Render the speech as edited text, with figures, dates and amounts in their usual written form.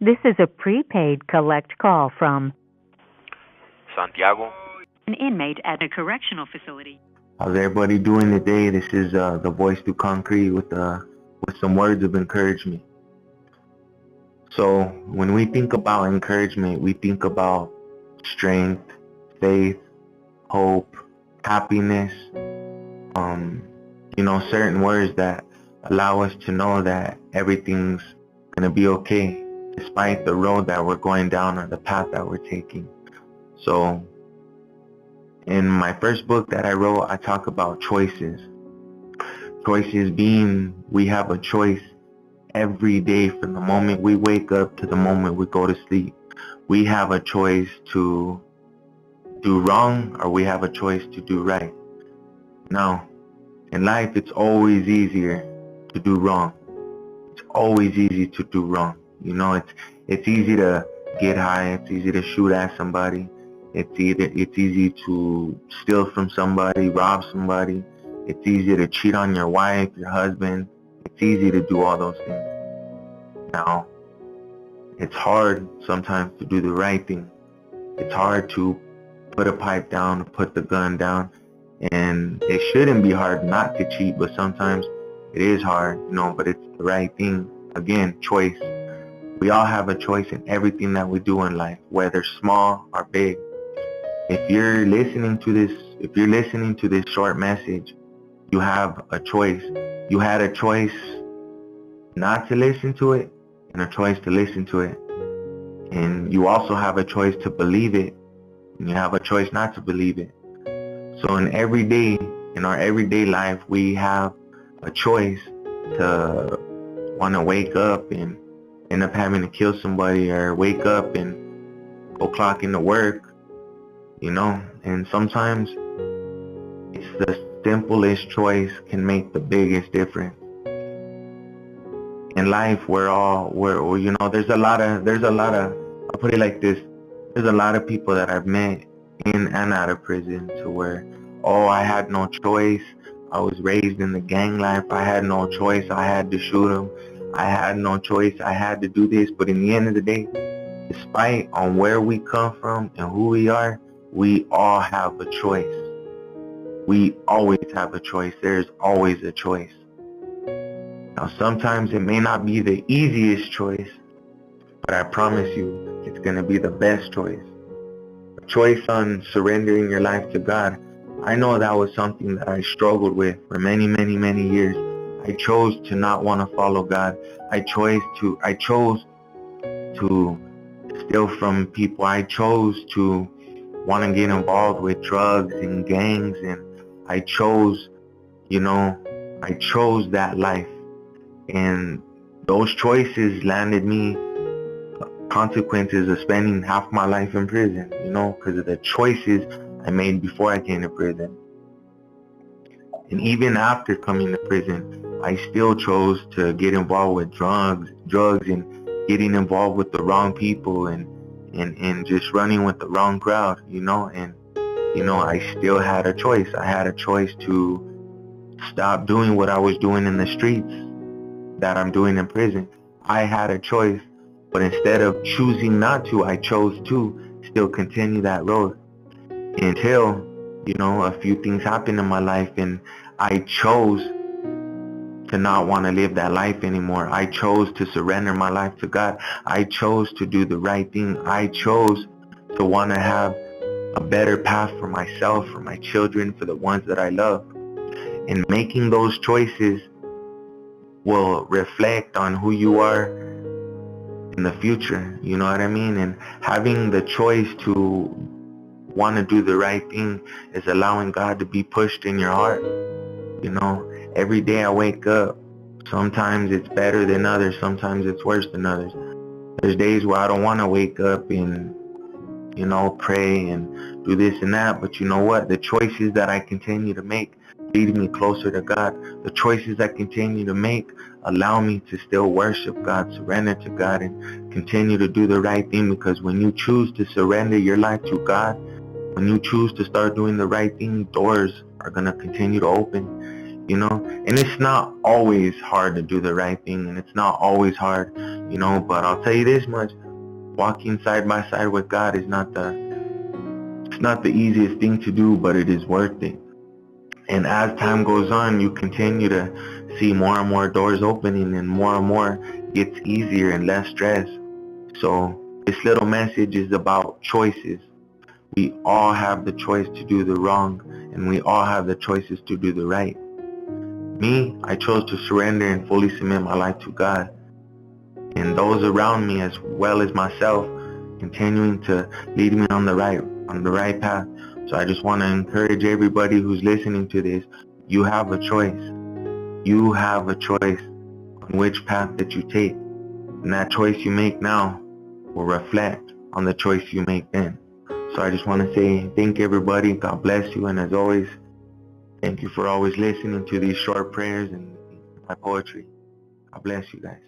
This is a prepaid collect call from Santiago. an inmate at a correctional facility. How's everybody doing today? This is the voice through concrete with some words of encouragement. So when we think about encouragement, we think about strength, faith, hope, happiness. Certain words that allow us to know that everything's gonna be okay, despite the road that we're going down or the path that we're taking. So in my first book that I wrote, I talk about choices. Choices being we have a choice every day from the moment we wake up to the moment we go to sleep. We have a choice to do wrong or we have a choice to do right. Now, in life, it's always easier to do wrong. It's always easy to do wrong. It's easy to get high. It's easy to shoot at somebody. It's easy to steal from somebody, rob somebody. It's easy to cheat on your wife, your husband. It's easy to do all those things. Now, it's hard sometimes to do the right thing. It's hard to put a pipe down, to put the gun down. And it shouldn't be hard not to cheat, but sometimes it is hard, but it's the right thing. Again, choice. We all have a choice in everything that we do in life, whether small or big. If you're listening to this short message, you have a choice. You had a choice not to listen to it and a choice to listen to it. And you also have a choice to believe it and you have a choice not to believe it. So in our everyday life, we have a choice to want to wake up and end up having to kill somebody, or wake up and go clock into work, and sometimes it's the simplest choice can make the biggest difference. In life, there's a lot of, I'll put it like this, there's a lot of people that I've met in and out of prison to where, I had no choice. I was raised in the gang life. I had no choice. I had to shoot them. I had no choice. I had to do this. But in the end of the day, despite on where we come from and who we are, we all have a choice. We always have a choice. There's always a choice. Now, sometimes it may not be the easiest choice, but I promise you, it's going to be the best choice. A choice on surrendering your life to God. I know that was something that I struggled with for many, many, many years. I chose to not want to follow God. I chose to steal from people. I chose to want to get involved with drugs and gangs, and I chose that life. And those choices landed me consequences of spending half my life in prison, because of the choices I made before I came to prison. And even after coming to prison, I still chose to get involved with drugs and getting involved with the wrong people and just running with the wrong crowd, and I still had a choice. I had a choice to stop doing what I was doing in the streets that I'm doing in prison. I had a choice, but instead of choosing not to, I chose to still continue that road until, a few things happened in my life and I chose to not want to live that life anymore. I chose to surrender my life to God. I chose to do the right thing. I chose to want to have a better path for myself, for my children, for the ones that I love. And making those choices will reflect on who you are in the future, you know what I mean? And having the choice to want to do the right thing is allowing God to be pushed in your heart. Every day I wake up, sometimes it's better than others, sometimes it's worse than others. There's days where I don't want to wake up and pray and do this and that, but you know what? The choices that I continue to make lead me closer to God. The choices I continue to make allow me to still worship God, surrender to God, and continue to do the right thing, because when you choose to surrender your life to God, when you choose to start doing the right thing, doors are going to continue to open, and it's not always hard to do the right thing, and it's not always hard, But I'll tell you this much: walking side by side with God is not the easiest thing to do, but it is worth it. And as time goes on, you continue to see more and more doors opening, and more gets easier and less stress. So this little message is about choices. We all have the choice to do the wrong, and we all have the choices to do the right. Me, I chose to surrender and fully submit my life to God. And those around me, as well as myself, continuing to lead me on the right path. So I just want to encourage everybody who's listening to this: you have a choice. You have a choice on which path that you take. And that choice you make now will reflect on the choice you make then. So I just want to say thank everybody. God bless you. And as always, thank you for always listening to these short prayers and my poetry. God bless you guys.